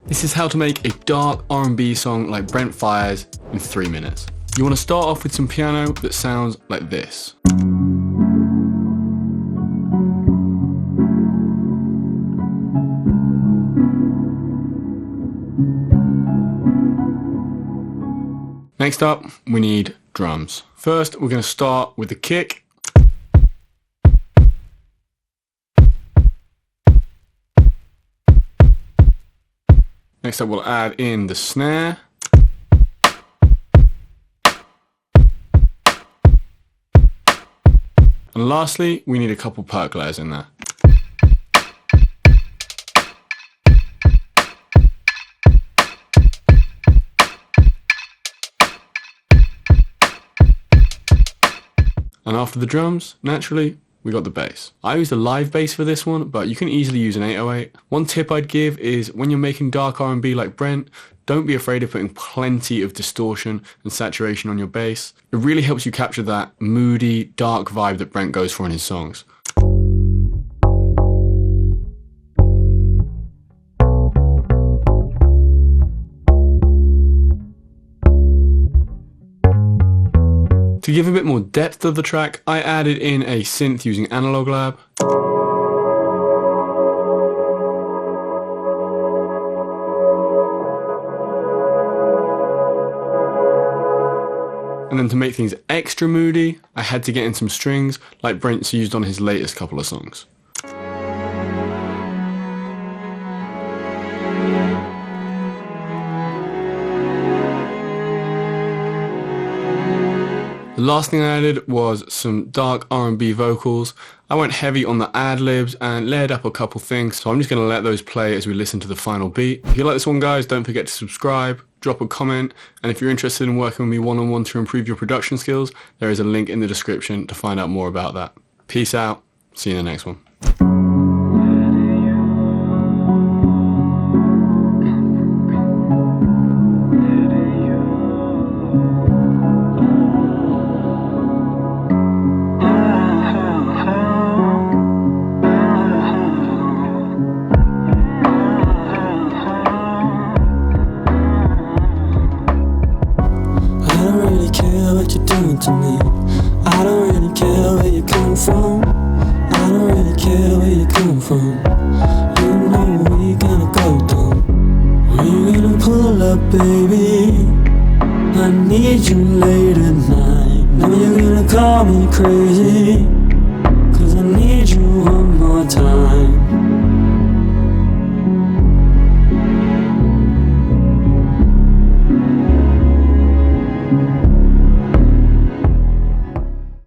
This is how to make a dark R&B song like Brent Faiyaz in 3 minutes. You want to start off with some piano that sounds like this. Next up, we need drums. First, we're going to start with the kick. Next up, we'll add in the snare. And lastly, we need a couple percolays in there. And after the drums, naturally, we got the bass. I used a live bass for this one, but you can easily use an 808. One tip I'd give is when you're making dark R&B like Brent, don't be afraid of putting plenty of distortion and saturation on your bass. It really helps you capture that moody, dark vibe that Brent goes for in his songs. To give a bit more depth of the track, I added in a synth using Analog Lab. And then to make things extra moody, I had to get in some strings like Brent's used on his latest couple of songs. The last thing I added was some dark R&B vocals. I went heavy on the ad-libs and layered up a couple things, so I'm just going to let those play as we listen to the final beat. If you like this one, guys, don't forget to subscribe, drop a comment, and if you're interested in working with me one-on-one to improve your production skills, there is a link in the description to find out more about that. Peace out. See you in the next one. To me, I don't really care where you come from. I don't really care where you come from. You know where you gonna go to. Where you gonna pull up, baby? I need you late at night. Know you're gonna call me crazy, 'cause I need you one more time.